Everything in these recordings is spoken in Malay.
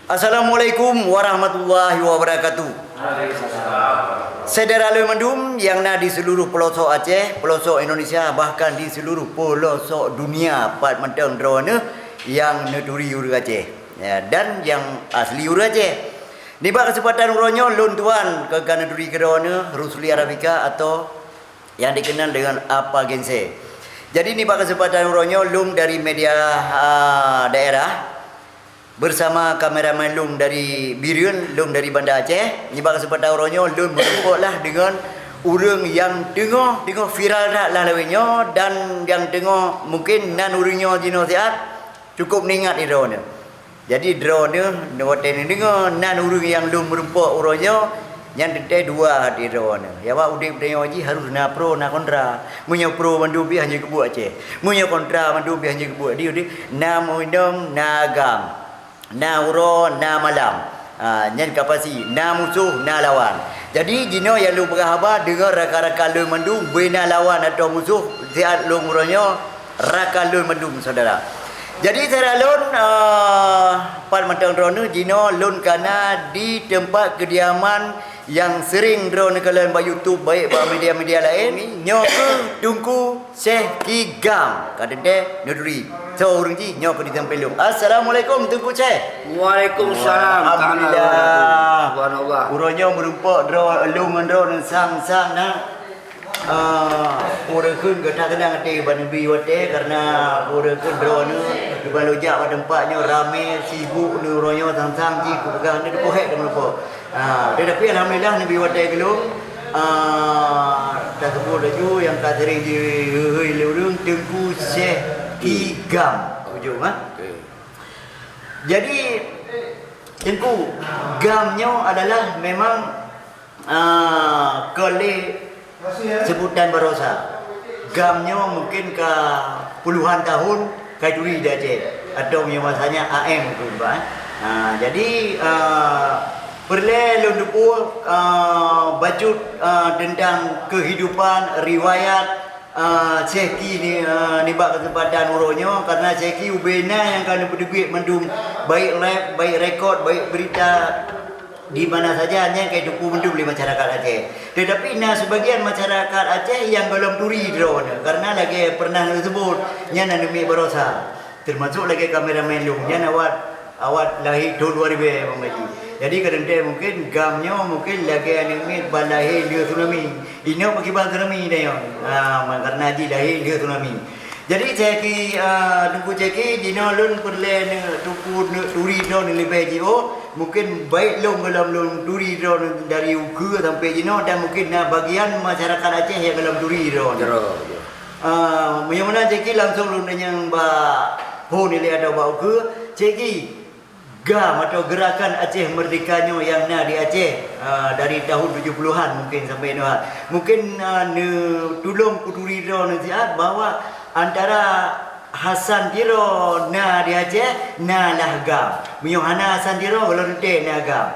Assalamualaikum warahmatullahi wabarakatuh. Saudara Mendum yang ada di seluruh pelosok Aceh, pelosok Indonesia, bahkan di seluruh pelosok dunia, pat mentang drone yang neturi Uru Aceh dan yang asli Uru Aceh. Ni bak kesempatan uronyo lun tuan ke neturi drone Rusli Arabica atau yang dikenal dengan Apa Gense. Jadi ni bak kesempatan uronyo lum dari media daerah bersama kameraman Lung dari Biriun, Lung dari Bandar Aceh. Ni bak kesempatan orangnya Lung merumputlah dengan orang yang tengah viral dah lah lawinyo dan yang tengah mungkin nan urangnya jino sihat cukup ningat ni drone. Jadi drone ni waten dengar nan urang yang Lung merumput orangnya yang detai dua di drone. Ya wak udip tengok haji harus na pro na kontra. Munyo pro mandu bi hanya kebuat Aceh. Munyo kontra mandu bi hanya kebuat dia na muidom na agam. Na uro, na malam, nyan kapasi, na musuh, na lawan. Jadi jino yang lu berkhabar dengan rakan-rakan lu mendung bina lawan atau musuh sihat lu muronyo rakan lu mendung saudara. Jadi saya lun pan mentang drone jino lun kana di tempat kediaman yang sering drone kalian ba YouTube baik ba media-media lain nyo ke Tunku Syekh Ki Gam kadende neduri. So urang ji nyo ke di tempat lu. Assalamualaikum Tunku Syekh. Waalaikumsalam. Alhamdulillah. Subhanallah. Uronyo merumpak drone lu drone sang-sang na orang kun kata kena ngati Nabi wate karena orang kun drone ni balojak pada tempatnya ramai sibuk ni orangnya sang-sang ji ku pegang ni depohek kan lupa. Tetapi alhamdulillah Nabi wate gelung tak sebut laju yang tak sering di lurung Tunku Syekh Ki Gam ujung Jadi Tunku Gamnya adalah memang kali sebutan berosa. Gamnya mungkin ke puluhan tahun kaituri di Aceh atau masanya AM tu jadi perle lundupu bacut tentang kehidupan riwayat Syekh Ki ni bak kesempatan uronyo karena Syekh Ki ubena yang kan berduit mendung baik live, baik rekod, baik berita di mana saja hanya kayak duku mendung di masyarakat Aceh. Tetapi sebagian masyarakat Aceh yang belum turi drone karena lagi pernah disebut nya nanumi berosa. Termasuk lagi kameramen Lung nya awat lahir tahun 2000 Bang Haji. Jadi kadang-kadang mungkin gamnya mungkin lagi nanumi balahir dia tsunami. Ini bagi bang tsunami dia. Karena haji lahir dia tsunami. Jadi Syekh Ki Tunku Syekh Ki dino lun perle tuku turi drone lebih jio mungkin baik long dalam lun turi drone dari Uke sampai jino dan mungkin bagian masyarakat Aceh yang dalam turi drone. Yang mana Syekh Ki langsung lun yang ba ho ni le ada ba Uke Syekh Ki GAM atau Gerakan Aceh Merdekanya yang di Aceh dari tahun 70-an mungkin sampai mungkin tolong kuturi drone sihat bahwa antara Hasan Diro di Aceh lah GAM. Hana Hasan Diro kalau nanti GAM.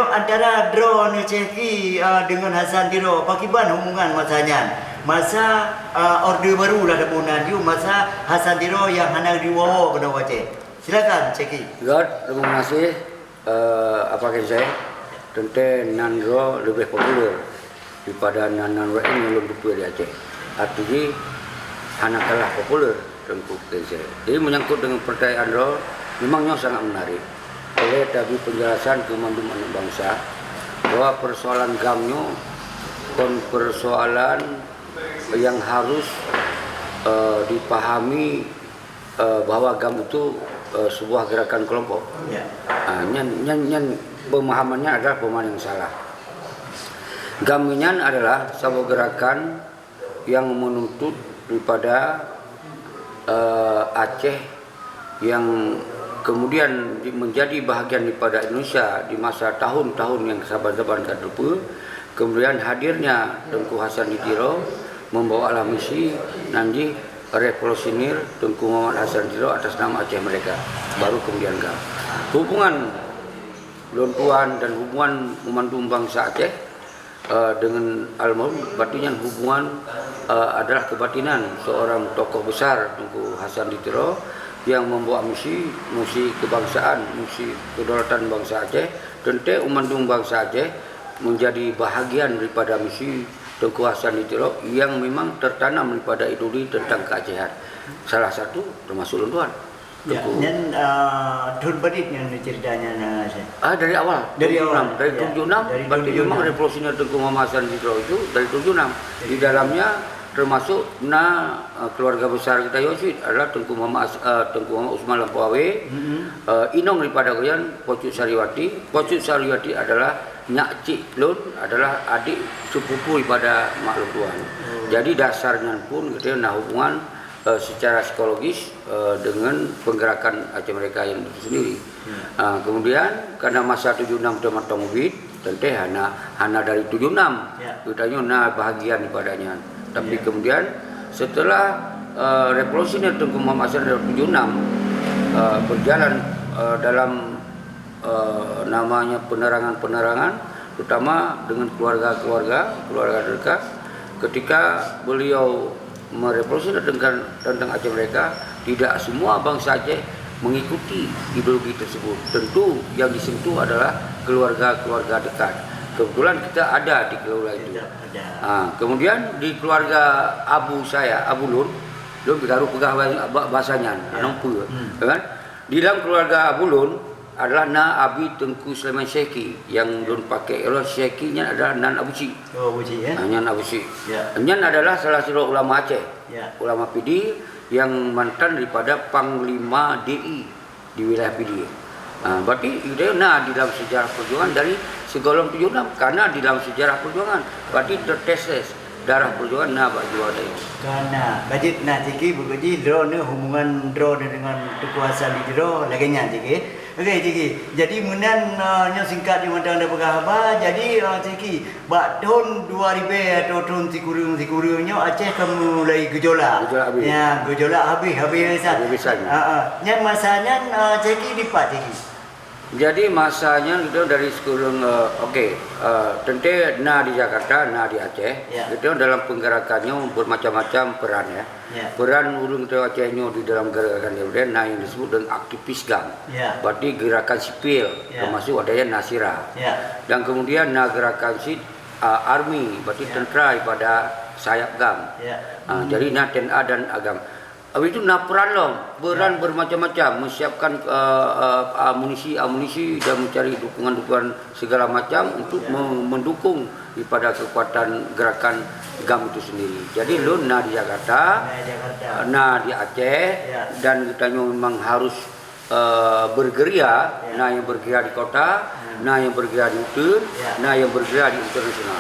Antara drone Syekh Ki dengan Hasan Diro pakiban hubungan masanya. Masa Orde Baru lah depunan dia masa Hasan Diro yang hana diwawo kena Aceh. Silakan Syekh Ki. Terima kasih. Apa kan saya? Tentu Nandro lebih populer daripada Nandro ini belum populer di Aceh. Artinya anak kalah populer Tunku Syekh. Jadi menyangkut dengan pertanyaan Andro memangnya sangat menarik. Oleh tadi penjelasan Kemandum Anak Bangsa bahwa persoalan gamnya kon persoalan yang harus dipahami bahwa gam itu sebuah gerakan kelompok. Nyan pemahamannya adalah pemahaman yang salah. Gaminyan adalah sebuah gerakan yang menuntut daripada Aceh yang kemudian menjadi bahagian daripada Indonesia di masa tahun-tahun yang sabar-sabar kan lupa. Kemudian hadirnya Tunku Hasan Diro membawa misi nanti revolusioner Tunku Muhammad Hasan Diro atas nama Aceh Merdeka. Baru kemudian GAM. Hubungan Luntuan dan hubungan memandung bangsa Aceh dengan almarhum batinan hubungan adalah kebatinan seorang tokoh besar Tunku Hasan Diro yang membawa misi kebangsaan, misi kedaulatan bangsa Aceh. Tentu umandung bangsa Aceh menjadi bahagian daripada misi Tengku Hasan Ditiro yang memang tertanam daripada ideologi tentang keacehan. Salah satu termasuk Lunduan. Ya, dan Tun Badit yang ceritanya Dari awal. Dari awal. Dari 76. Berarti memang revolusinya Tengku Muhammad Hasan Ditiro itu dari 76. Di dalamnya termasuk keluarga besar kita Yosid adalah Tengku Muhammad Usman Lampawe, inong daripada Goyan Pocut Sariwati. Pocut Sariwati adalah Nyak Cik Lun, adalah adik sepupu daripada Mak Lunduan. Jadi dasarnya pun kita hubungan secara psikologis dengan penggerakan Aceh Merdeka yang itu sendiri. Kemudian karena masa 76 teman Tomobit, tentu hana dari 76 kita bahagian daripadanya. Tapi kemudian setelah revolusi Tengku Muhammad Hasan 76 berjalan dalam namanya penerangan, terutama dengan keluarga dekat, ketika beliau merevolusi tentang Aceh Merdeka, tidak semua bangsa Aceh mengikuti ideologi tersebut. Tentu yang disentuh adalah keluarga dekat. Kebetulan kita ada di keluarga itu. Kemudian di keluarga Abu Lun, Garuh pegah bahasanya, kan? Di dalam keluarga Abu Lun adalah Abi Tengku Sulaiman Syekhi, yang Lun pakai Syekhinya adalah Nan Abuci. Nan Abuci. Nan adalah salah satu ulama Aceh, ulama PD yang mantan daripada Panglima DI di wilayah PD. Berarti dia di dalam sejarah perjuangan dari segolong 76, karena di dalam sejarah perjuangan berarti tertetes darah perjuangan bagi wadah. Karena budget ciki begitu hubungan dengan kekuasaan di lagi ciki. Okey ciki. Jadi kemudian singkat di mata anda pegahaba. Jadi ciki tahun 2000 atau tahun tikurnya Aceh kamu mulai gejolak. Ya, gejolak habis. Yang masanya ciki di Pak ciki. Jadi masanya itu dari sekurang tentu di Jakarta, di Aceh, itu dalam penggerakannya bermacam-macam peran ya. Peran urung itu Acehnya di dalam gerakan kemudian yang disebut dengan aktivis GAM. Berarti gerakan sipil, termasuk adanya Nasira. Dan kemudian gerakan army, berarti tentera pada sayap GAM. Jadi TNA dan agam. Habis itu peran bermacam-macam, menyiapkan amunisi dan mencari dukungan segala macam untuk mendukung daripada kekuatan gerakan GAM itu sendiri. Jadi di Jakarta, di Aceh, dan kita memang harus bergeria, yang bergeria di kota, yang bergeria di utara, yang bergeria di internasional.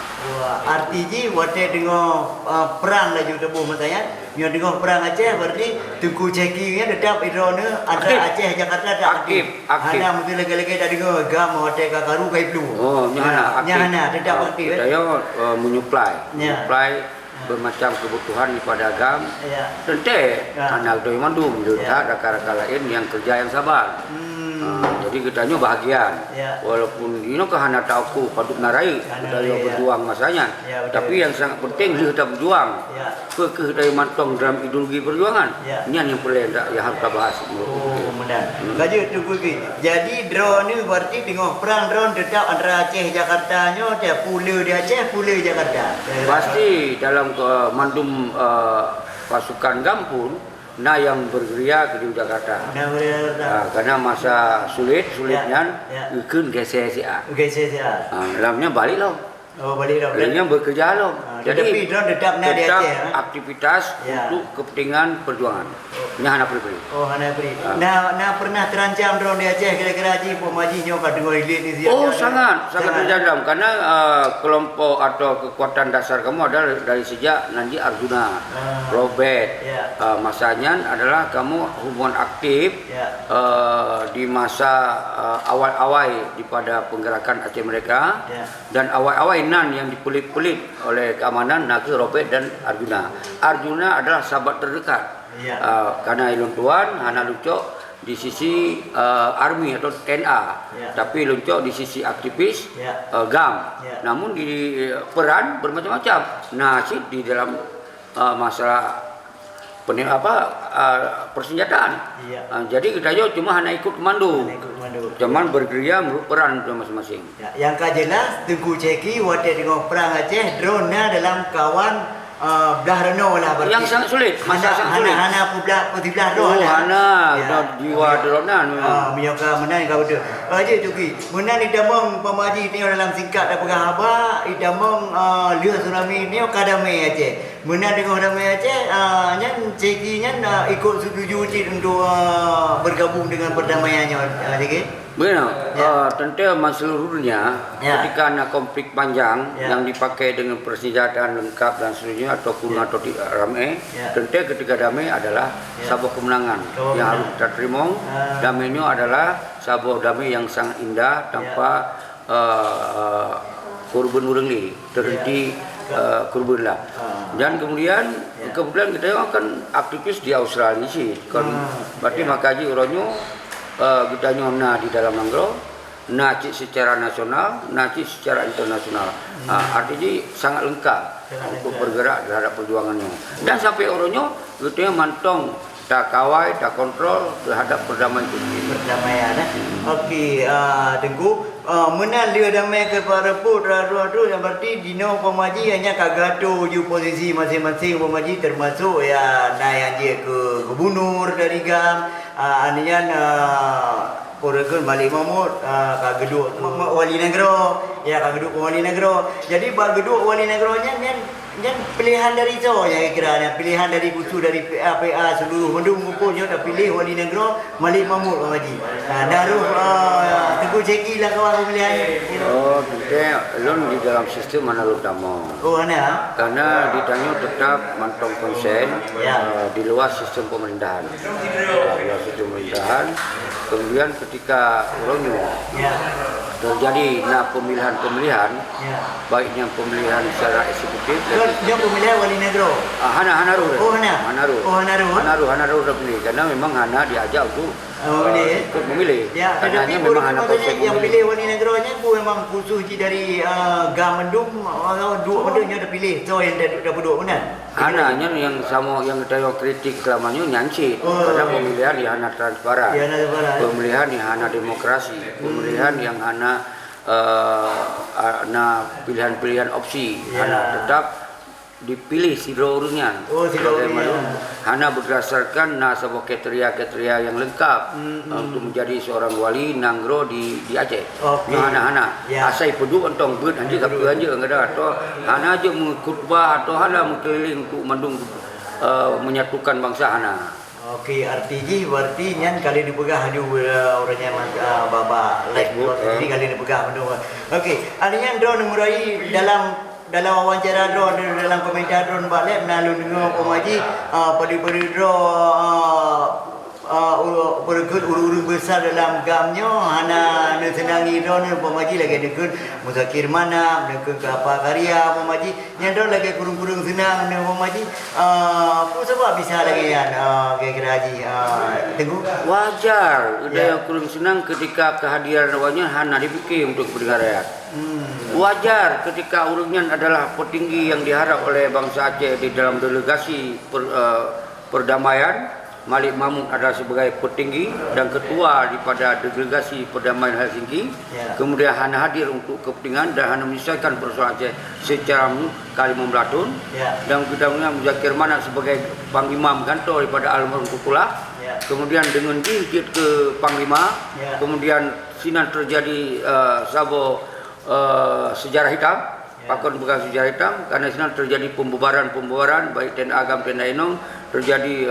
Artinya waktu dengan perang lagi tebu matanya, yang dengan perang Aceh berarti Tengku Cekinya tetap irone ada Aceh Jakarta ada aktif. Hanya mungkin lagi dari GAM waktu Kakaru kai Plu. Nyana tetap aktif. Saya menyuplai bermacam kebutuhan pada GAM. Tentu anak dari Mandum, rakan-rakan lain yang kerja yang sabar. Jadi kita bahagian. Walaupun kehana tahu patut narai kita berjuang masanya. Tapi yang sangat penting kita berjuang. Kita mantong dalam ideologi perjuangan. Ini yang perlu yang harus kita bahas. Gaji tunggu lagi. Jadi drone ni berarti tengok perang drone tetap antara Aceh Jakarta nya dia pula di Aceh pula Jakarta. Pasti dalam mandum pasukan GAM pun yang bergeria ke Jakarta. Karena masa sulitnya ikut geser. Dalamnya balik loh. Balik loh. Lainnya bekerja loh. Jadi drone tetap di Aceh. Aktivitas untuk kepentingan perjuangan. Ini hanya pribadi. Hanya pribadi. Pernah terancam drone di Aceh kira-kira Haji Pomaji nyoba dengar hilir ni. Sangat terjadam karena kelompok atau kekuatan dasar kamu adalah dari sejak nanti Arjuna, Robert. Masanya adalah kamu hubungan aktif di masa awal-awal daripada penggerakan Aceh Merdeka dan awal-awal yang dipelit-pelit oleh keamanan ke Robert dan Arjuna. Arjuna adalah sahabat terdekat. Karena Lunduan hanya Luncok di sisi army atau TNA, tapi Luncok di sisi aktivis GAM. Namun di peran bermacam-macam. Di dalam masalah persenjataan. Iya. Jadi kita cuma hanya ikut komando. Cuman bergeria menurut peran masing-masing. Ya, yang jelas Tengku Ceki waktu dengan perang Aceh drone-nya dalam kawan belah reno lah berarti. Yang sangat sulit, masa sangat sulit. Hana belah Oh, drone. hana jiwa dronan. Menyoka menang kau betul. Aja tu ki. Menang di damong pemaji ni dalam singkat dah pegang haba, di damong liur tsunami ni kadame Aceh. Menang dengan damai Aceh, nyan Ceki nyan ikut setuju untuk bergabung dengan perdamaiannya Ceki. Benar, tentu seluruhnya Ya. ketika ada konflik panjang Ya. yang dipakai dengan persenjataan lengkap dan seterusnya atau kurang atau tidak ramai, Ya. tentu ketika damai adalah sebuah kemenangan yang harus kita terima. Damainya adalah sebuah damai yang sangat indah tanpa korban orang ni terhenti korban lah. Dan kemudian kita akan aktivis di Australia sih, kan berarti makaji orangnya kita nyona di dalam Nanggro, nacik secara nasional, nacik secara internasional. Artinya sangat lengkap untuk bergerak terhadap perjuangannya. Dan sampai orangnya kita mantong tak kawai, tak kontrol terhadap perdamaian itu sendiri. Perdamaian. Okey, Tengku, mana dia damai kepada putra yang berarti dino pemaji hanya kagato je posisi masing-masing pemaji termasuk ya naik je ke gubernur dari GAM, anian Korekan Balik Mahmud, kageduk wali negara, ya kageduk wali negara. Jadi bageduk wali negaranya dan pilihan dari itu ya kira pilihan dari busu dari PA seluruh mendung ngumpulnya dah pilih wali negara Malik Mahmud Pak Haji. Daruh Tengku Ceki lah kawan pemilihannya. Oh, kita lon di dalam sistem mana utama. Oh mana? Karena ditanya tetap mantong konsen di luar sistem pemerintahan. Di luar sistem pemerintahan. Kemudian ketika orangnya terjadi pemilihan, baiknya pemilihan secara eksekutif. Dia pemilihan wali negara. Hanaru. Oh Hanaru. Hanaru dah pilih karena memang Hana diajak untuk ikut memilih. Ya, Karena tetapi memang Hana proses yang memilih. pilih wali negaranya pun memang khusus dari GAM Mendung, dua Mendung dia dah pilih. So yang dah duduk benar. Hananya yang sama yang kita kritik selamanya nyanci karena pemilihan di Hana transparan. Pemilihan yang Hana demokrasi, pemilihan yang Hana pilihan-pilihan opsi, Hana tetap dipilih seluruhnya. Hana berdasarkan sebuah kriteria yang lengkap untuk menjadi seorang wali Nanggro di Aceh. Hana asai peduk entong bud anji kaptu anji engada atau Hana aja mengkhutbah atau Hana mengkeliling untuk mendung menyatukan bangsa Hana. Okey, artinya berarti nyan kali dipegang hadu orangnya baba like ini kali dipegang mendung. Okey, artinya drone murai dalam wawancara drone dalam komentar drone balik menalu dengan pemaji pada drone berikut urut besar dalam gamnya hana senangi drone pemaji lagi dekut Muzakir Mana dekut apa karya pemaji yang drone lagi kurung-kurung senang dengan pemaji apa sebab bisa lagi kan kira-kira haji Tengku wajar yang kurang senang ketika kehadiran awalnya hana dipikir untuk kepentingan rakyat. Wajar ketika urutnya adalah petinggi yang diharap oleh bangsa Aceh di dalam delegasi perdamaian. Malik Mahmud adalah sebagai petinggi dan ketua daripada delegasi perdamaian Helsinki. Kemudian Hana hadir untuk kepentingan dan Hana menyelesaikan persoalan Aceh secara kali membelatun. Dan kemudian Muzakir Mana sebagai panglima menggantor daripada almarhum Kukula. Kemudian dengan diikut ke panglima, kemudian sinan terjadi sejarah hitam. Pakon bukan sejarah hitam karena sinan terjadi pembubaran baik TNI Agam TNI Enong terjadi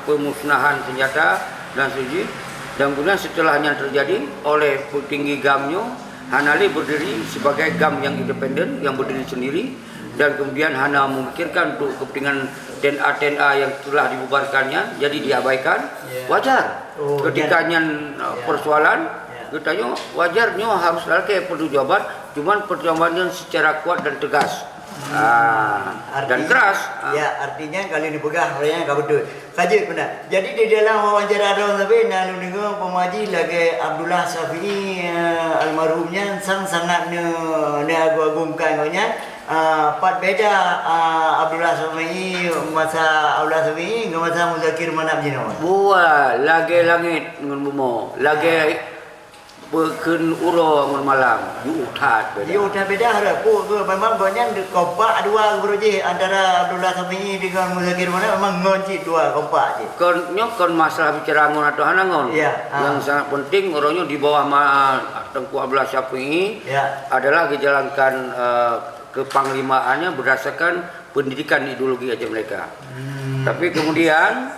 pemusnahan senjata dan sebagainya. Dan kemudian setelahnya terjadi oleh petinggi GAM-nya Hanali berdiri sebagai GAM yang independen yang berdiri sendiri dan kemudian Hana memikirkan untuk kepentingan TNA yang telah dibubarkannya jadi diabaikan. Wajar ketika persoalan katanya wajarnya harus lagi pertanggungjawaban, cuman pertanggungjawaban secara kuat dan tegas. Dan keras. Ya, artinya kali dipegang orangnya enggak betul. Saja benar. Jadi di dalam wawancara Don Sabi nalu dengan pemaji lagi Abdullah Syafi'i almarhumnya sangat ne agungkan nya Pat beda Abdullah Sami masa Abdullah Sami dengan masa Muzakir Manap Jino. Buah lagi langit ngun bumo, lagi berken uro ngun malam, utat beda. Dia udah beda harap ku memang banyak kompak dua beroje antara Abdullah Sami dengan Muzakir Manap memang ngonci dua kompak je. Kon masalah bicara ngon atau hanangon. Ya, Yang sangat penting orangnya di bawah Tengku Abdullah Syafi'i Ya. adalah dijalankan kepanglimaannya berdasarkan pendidikan ideologi aja mereka. Tapi kemudian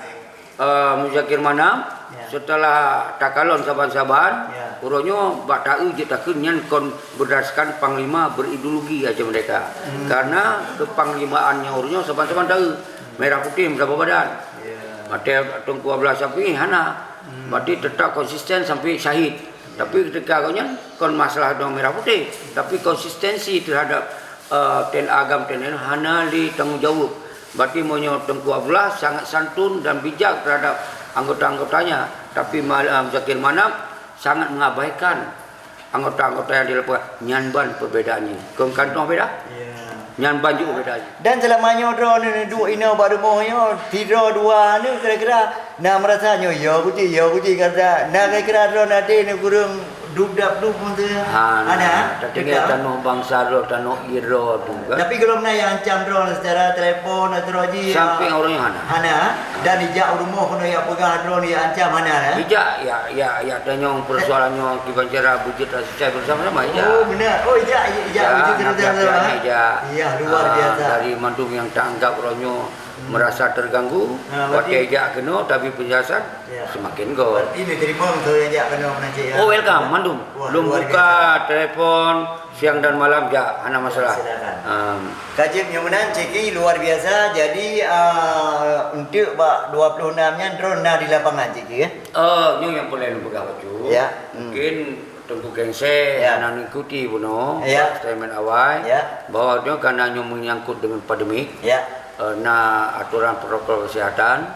Muzakir Manap setelah takalon saban-saban, uronyo batau je takun nyan kon berdasarkan panglima berideologi aja mereka. Karena kepanglimaannya uronyo saban-saban tahu merah putih berapa badan. Mata Tengku Abdullah Syafi'i hana. Berarti tetap konsisten sampai syahid. Tapi ketika kon masalah dong merah putih, tapi konsistensi terhadap ten agam ten hana di tanggung jawab. Berarti monyo Tengku Abdullah sangat santun dan bijak terhadap anggota-anggotanya, tapi Muzakir Manap sangat mengabaikan anggota-anggota yang dilaporkan. Nyanban perbedaannya. Kau kantong beda? Nyanban juga bedanya. Dan selamanya drone dua ini baru moyo tidur dua ni kira-kira nak merasanya ya kuci kata nak kira-kira drone nanti ni kurang dudap pun tu ada tapi tanah bangsa ro tanah iro tu kan. Tapi kalau nak yang ancam drone secara telefon atau ji Samping orangnya hana dan ijak rumah kena yang pegang drone yang ancam hana Ijak ya tanya persoalannya kiban cara budget secara bersama-sama ijak. Oh benar. Oh ijak wujud bersama-sama. Ya luar biasa. Dari mandung yang tak anggap orangnya merasa terganggu, pakai ijak kena tapi penjelasan semakin go. Berarti ni terima untuk ijak kena menanci ya. Oh welcome mandung. Belum buka telepon siang dan malam ya, ada masalah. Kajib yang menang ceki luar biasa. Jadi untuk 26-nya drone nah di lapangan ceki ya. Ini yang boleh buka baju. Ya. Mungkin Tengku Gengse anak ikuti buno statement awal bahwa dia karena menyangkut dengan pandemik. Aturan protokol kesehatan.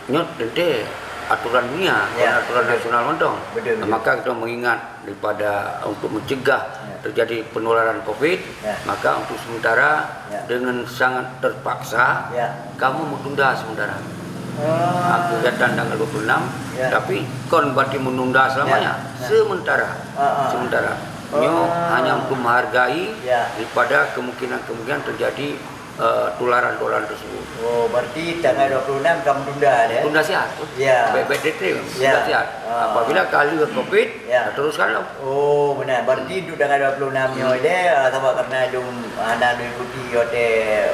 Nyot dente aturan dunia, aturan nasional mentong. Maka kita mengingat daripada untuk mencegah terjadi penularan COVID, maka untuk sementara dengan sangat terpaksa kamu menunda sementara. Kegiatan tanggal 26, tapi kon berarti menunda selamanya. Sementara. Hanya untuk menghargai daripada kemungkinan terjadi tularan tersebut. Oh, berarti tanggal 26 kamu tunda ya? Tunda sihat. BPDT tunda sihat. Apabila kali COVID, teruskan. Oh, benar. Berarti itu tanggal 26-nya ada sama karena jum anda mengikuti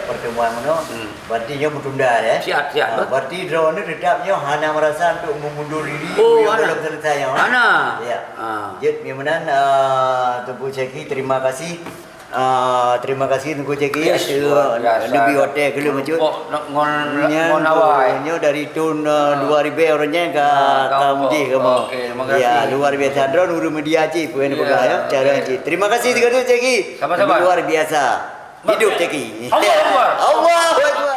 pertemuan mana? Berarti nya tunda ya? Sihat. Berarti drone ni tetapnya hana merasa untuk mengundur diri belum selesai ya? Hana. Ya. Jadi memang Tengku Ceki terima kasih. Terima kasih Tengku Ceki lebih hotel ke lu macut. Ngon dari tahun 2000 orangnya ke Muji kamu. Ya luar biasa drone uru media Cik pun pegang ya cara Cik. Terima kasih Tengku Ceki. Sama-sama. Luar biasa. Hidup Ceki. Allah Akbar. Allah Akbar.